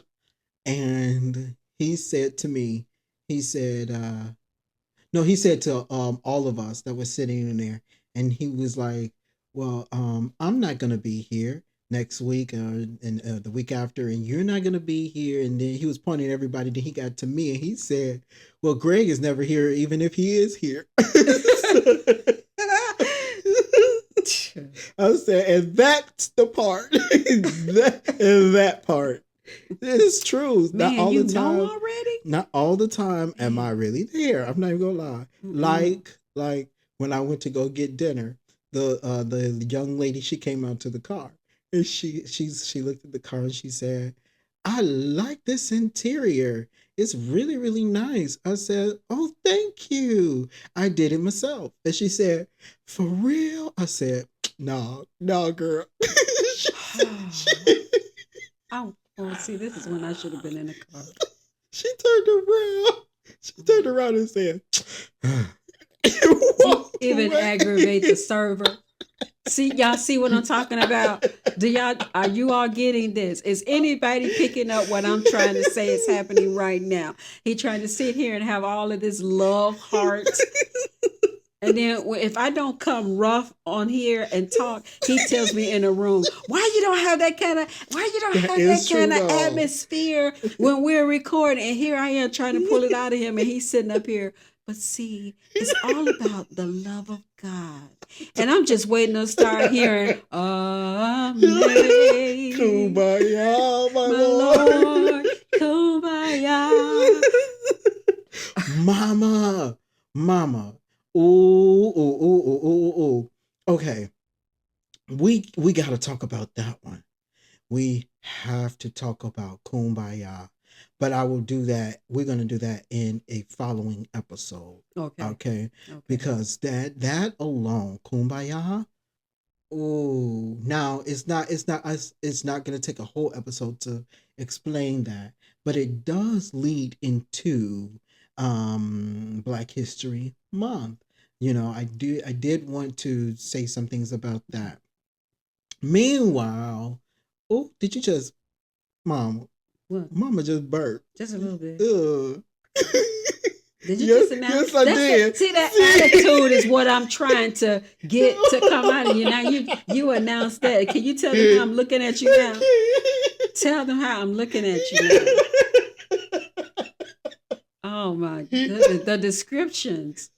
and he said to me, he said, no, he said to all of us that were sitting in there, and he was like, "Well, I'm not gonna be here next week, and the week after, and you're not gonna be here." And then he was pointing at everybody. Then he got to me, and he said, "Well, Greg is never here, even if he is here." I said, and that's the part. that part. It's true. Not Man, all you the know time. already? Not all the time am I Man. really there. I'm not even gonna lie. Mm-mm. Like when I went to go get dinner, the young lady, she came out to the car, and she looked at the car, and she said, "I like this interior. It's really really nice." I said, "Oh, thank you. I did it myself." And she said, "For real?" I said, "No, no, girl." Oh, see, this is when I should have been in the car. She turned around. She turned around and said, and walked Even aggravate the away. server. See, y'all see what I'm talking about? Are you all getting this? Is anybody picking up what I'm trying to say is happening right now? He trying to sit here and have all of this love heart. And then if I don't come rough on here and talk, he tells me in a room, why you don't That have that is true kind of though. atmosphere when we're recording? And here I am trying to pull it out of him, and he's sitting up here. But see, it's all about the love of God. And I'm just waiting to start hearing, Amen. Kumbaya, my My lord. Lord, Kumbaya. Mama, mama. Ooh, ooh, ooh, ooh, ooh, ooh. Okay, we got to talk about that one. We have to talk about Kumbaya, but I will do that. We're gonna do that in a following episode, Okay. okay? Okay. Because that alone, Kumbaya. Oh, now it's not gonna take a whole episode to explain that, but it does lead into Black History Month. I did want to say some things about that. Meanwhile, Oh, did you just, Mom? What? Mama just burped. Just a little bit. Ugh. Did you yes, just announce? yes, I That's the did. see that attitude is See? what I'm trying to get to come out of you. Now you announced that. Can you tell them how I'm looking at you now? Tell them how I'm looking at you now. Oh my goodness, the descriptions.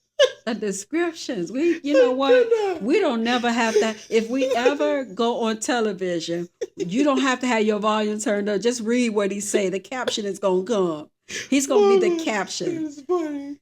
The descriptions. We, you know what? We don't never have to. If we ever go on television, you don't have to have your volume turned up. Just read what he say. The caption is gonna come. He's gonna be the Mama, caption. it's funny.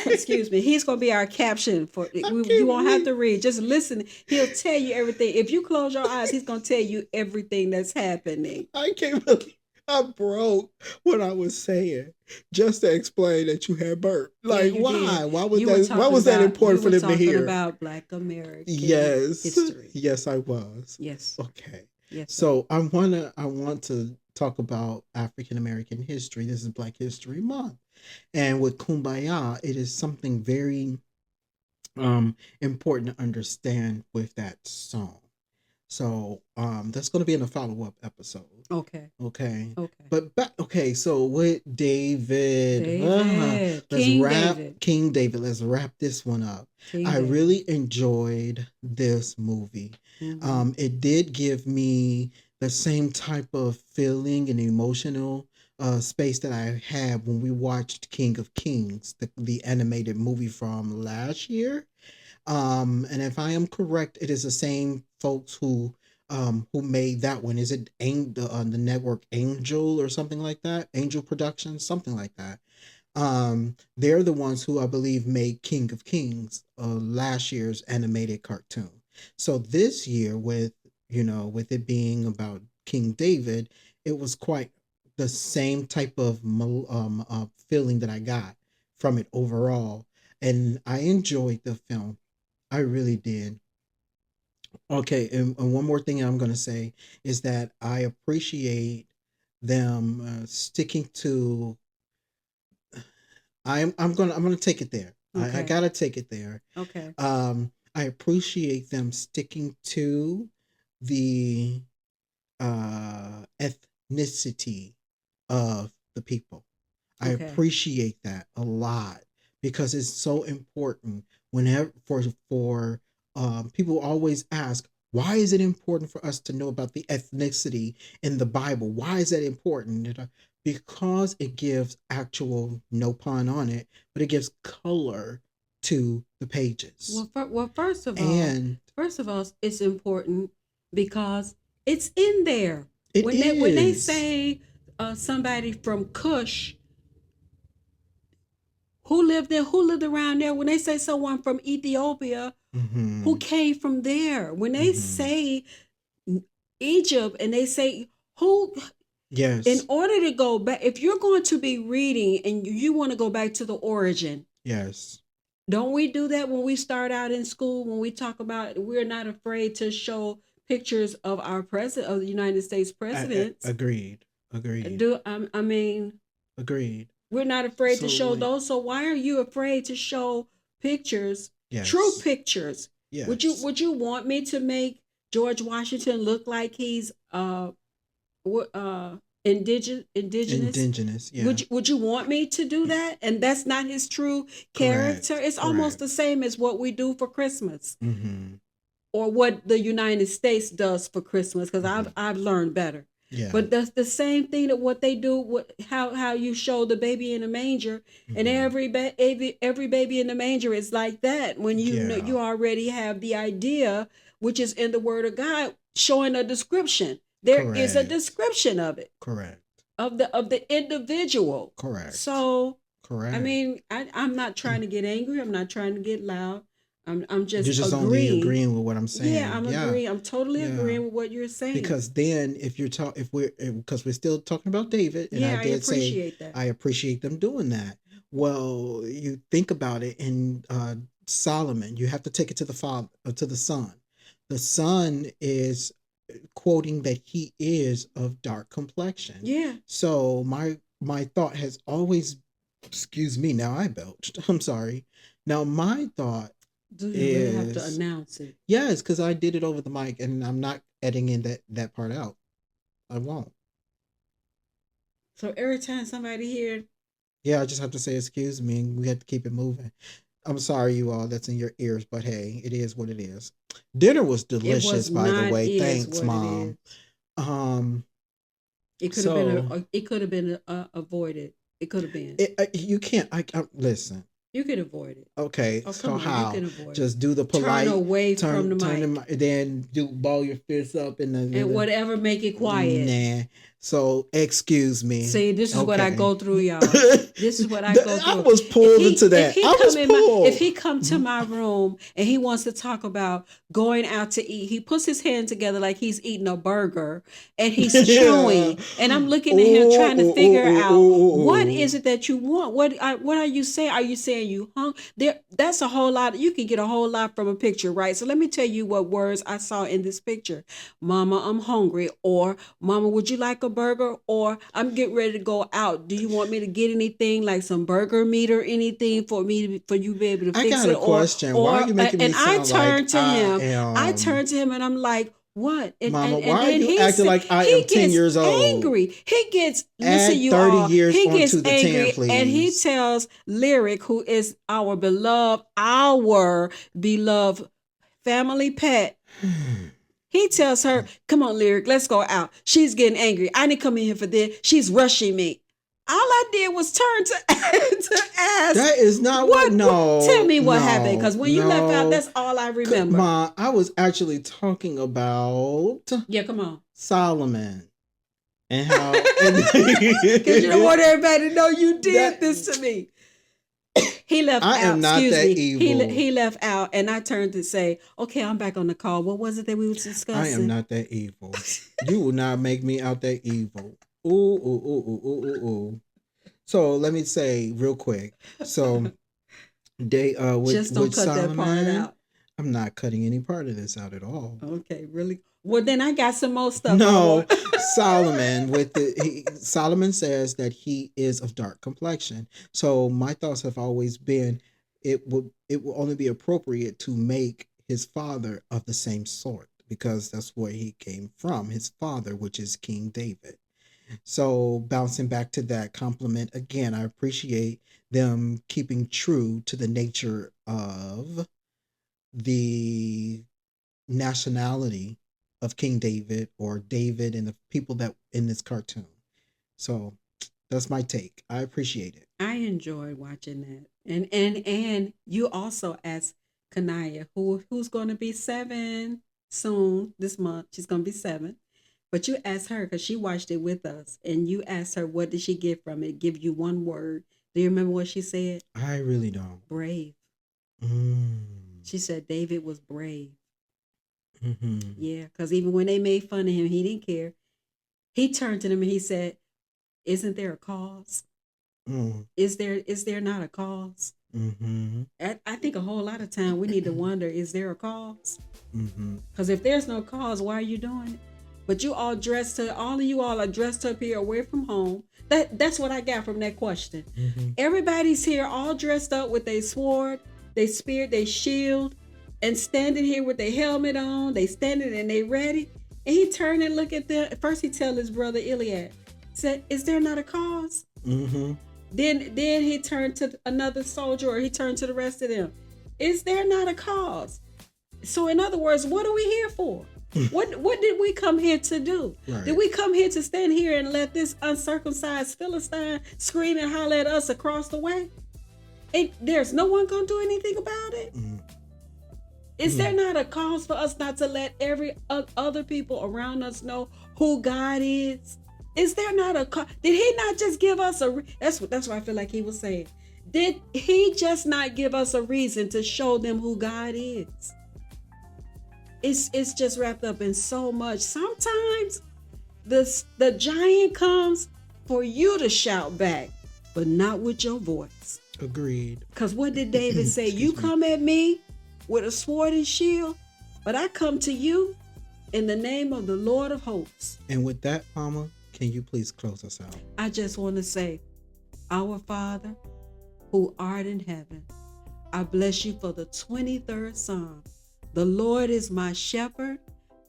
Excuse me. He's gonna be our caption for. You won't have to read. Just listen. He'll tell you everything. If you close your eyes, he's gonna tell you everything that's happening. I can't believe I broke what I was saying just to explain that you had burped. Yeah, Like, you did. why? Why was You were that? Why talking was that about important you for were them to talking hear? about Black American Yes, history. yes, I was. Yes. Okay, Yes. Sir. so I want to talk about African American history. This is Black History Month, and with Kumbaya, it is something very important to understand with that song. So that's going to be in a follow-up episode. Okay. Okay. Okay. But back, okay, so with David, let's King wrap David. King David. Let's wrap this one up. King I David. really enjoyed this movie. It did give me the same type of feeling and emotional space that I had when we watched King of Kings, the animated movie from last year. And if I am correct, it is the same folks who made that one. Is it the network Angel or something like that? Angel Productions, something like that. They're the ones who I believe made King of Kings, last year's animated cartoon. So this year, with with it being about King David, it was quite the same type of feeling that I got from it overall, and I enjoyed the film. I really did. Okay, and one more thing I'm going to say is that I appreciate them sticking to. I'm gonna take it there. I Okay. gotta take it there. Okay. I appreciate them sticking to the ethnicity of the people. I Okay. appreciate that a lot because it's so important. Whenever for people always ask, why is it important for us to know about the ethnicity in the Bible? Why is that important? Because it gives actual, no pun on it, but it gives color to the pages. Well, first of And all, it's important because it's in there. it When they is. say somebody from Cush who lived around there, when they say someone from Ethiopia who Mm-hmm. came from there, when they Mm-hmm. say Egypt and they say who, in Yes. order to go back, if you're going to be reading and you want to go back to the origin, Yes. don't we do that when we start out in school? When we talk about, we're not afraid to show pictures of our president, of the United States presidents. Agreed. Agreed. I mean, Agreed. we're not afraid to So show like, those. So why are you afraid to show pictures, true yes. pictures? Yes. Would you want me to make George Washington look like he's what indigenous? Indigenous, yeah. Would you want me to do that? And that's not his true character. Correct. It's almost the Correct. same as what we do for Christmas, Mm-hmm. or what the United States does for Christmas, because Mm-hmm. I've learned better. Yeah. But that's the same thing that what they do. How you show the baby in the manger, and Mm-hmm. every baby in the manger is like that. When you know, Yeah. you already have the idea, which is in the Word of God, showing a description. There is a Correct. description of it, Correct. of the individual. Correct. So I Correct. mean, I'm not trying to get angry. I'm not trying to get loud. I'm You're just just only agreeing. agreeing with what I'm saying. Yeah, I'm Yeah. agreeing. I'm totally Yeah. agreeing with what you're saying. Because then if you're if we're because we're still talking about David, and Yeah, I I did say appreciate that. I appreciate them doing that. Well, you think about it in Solomon, you have to take it to the father, to the son. The son is quoting that he is of dark complexion. Yeah. So my thought has always, excuse me, now I belched. I'm sorry. Now my thought Do you really have to is, announce it? yes, because I did it over the mic and I'm not editing in that part out. I won't. So every time somebody here, Yeah, I just have to say excuse me, and we have to keep it moving. I'm sorry, you all, that's in your ears, but hey, it is what it is. Dinner was it was delicious, by the not way. is Thanks, what it is. Mom. Um, It could have been so it could have been avoided. It could have been. you can't. I listen. You could avoid it. Okay, Oh, so come on, you how? can avoid it. Just do the Turn polite away from the turn mic them, then do ball your fists up in and the whatever make it quiet. nah. So excuse me. See, this is what I Okay. go through, y'all. This is what I go I through. was pulled into If that. he I was come in my if pulled. he come to my room and he wants to talk about going out to eat, he puts his hand together like he's eating a burger and he's Yeah. chewing. And I'm looking at him Oh, trying to oh, figure oh, out what oh, is it that you want. What are you saying? Are you saying you hung? There, that's a whole lot. You can get a whole lot from a picture, right? So let me tell you what words I saw in this picture. Mama, I'm hungry, or Mama, would you like a burger? Or I'm getting ready to go out. Do you want me to get anything like some burger meat or anything for you to be able to I fix got it? a question. Why are you making me And I sound like turned to I him. I am? turned to him and I'm like, what? Mama, And why are then you acting like I am he 10 gets years old? angry. He gets, listen, Add you 30 all, years he gets onto the 10, angry and he please. tells Lyric, who is our beloved family pet. He tells her, come on, Lyric, let's go out. She's getting angry. I didn't come in here for this. She's rushing me. All I did was turn to, to ask. That is not what. No. Tell me what no, happened. Because when you left out, no. that's all I remember. Ma, I was actually talking about Yeah, come on. Solomon and how. Because you don't want everybody to know you did this to me. He left I out. am not Excuse that me. evil. He left out, and I turned to say, "Okay, I'm back on the call. What was it that we were discussing?" I am not that evil. You will not make me out that evil. Ooh, ooh, ooh, ooh, ooh, ooh, ooh. So let me say real quick. So they Just don't with cut that part Solomon, out. I'm not cutting any part of this out at all. Okay, really? Well, then I got some more stuff. No, Solomon Solomon says that he is of dark complexion. So my thoughts have always been it will only be appropriate to make his father of the same sort because that's where he came from, his father, which is King David. So bouncing back to that compliment again, I appreciate them keeping true to the nature of the nationality of King David or David and the people that in this cartoon. So that's my take. I appreciate it. I enjoyed watching that, and you also asked Kanaya, who's going to be 7 soon this month. She's going to be 7. But you asked her because she watched it with us, and you asked her what did she get from it. Give you one word. Do you remember what she said? I really don't. Brave. Mm. She said David was brave. Mm-hmm. Yeah, because even when they made fun of him, he didn't care. He turned to them and he said, "Isn't there a cause? Mm. Is there not a cause?" Mm-hmm. I think a whole lot of time we need to wonder, is there a cause? Mm-hmm. Because if there's no cause, why are you doing it? But all of you all are dressed up here away from home. That's what I got from that question. Mm-hmm. Everybody's here all dressed up with their sword, their spear, their shield, and standing here with their helmet on. They standing and they ready. And he turned and looked at them. First he tell his brother Iliad, said, "Is there not a cause?" Mm-hmm. Then he turned to another soldier, or he turned to the rest of them. Is there not a cause? So in other words, what are we here for? What did we come here to do? Right. Did we come here to stand here and let this uncircumcised Philistine scream and holler at us across the way? There's no one gonna do anything about it. Mm-hmm. Is there not a cause for us not to let every other people around us know who God is? Is there not a cause? Did he not just give us that's what I feel like he was saying. Did he just not give us a reason to show them who God is? It's just wrapped up in so much. Sometimes the giant comes for you to shout back, but not with your voice. Agreed. Because what did David say? You come at me with a sword and shield, but I come to you in the name of the Lord of hosts. And with that, Mama, can you please close us out? I just want to say, our Father, who art in heaven, I bless you for the 23rd Psalm. The Lord is my shepherd,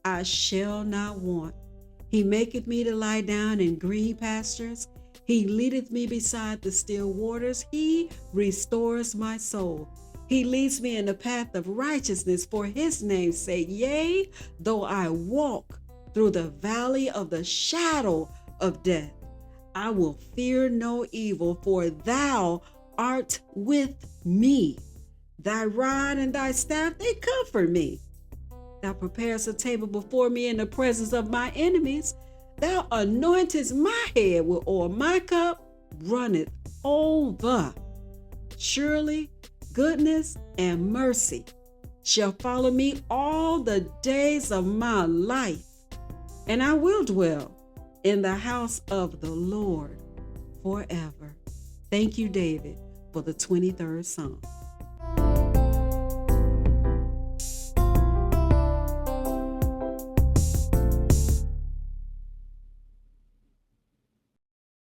I shall not want. He maketh me to lie down in green pastures. He leadeth me beside the still waters. He restores my soul. He leads me in the path of righteousness for his name's sake. Yea, though I walk through the valley of the shadow of death, I will fear no evil, for thou art with me. Thy rod and thy staff, they comfort me. Thou preparest a table before me in the presence of my enemies. Thou anointest my head with oil. My cup runneth over. Surely goodness and mercy shall follow me all the days of my life, and I will dwell in the house of the Lord forever. Thank you, David, for the 23rd Psalm.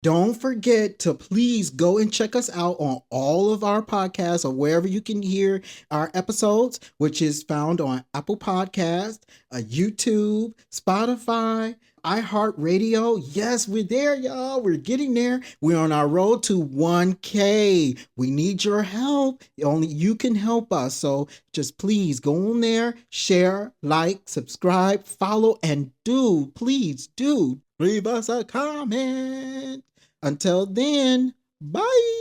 Don't forget to please go and check us out on all of our podcasts or wherever you can hear our episodes, which is found on Apple Podcasts, YouTube, Spotify, iHeartRadio. Yes, we're there, y'all. We're getting there. We're on our road to 1K. We need your help. Only you can help us. So just please go on there, share, like, subscribe, follow, and please do leave us a comment. Until then, bye.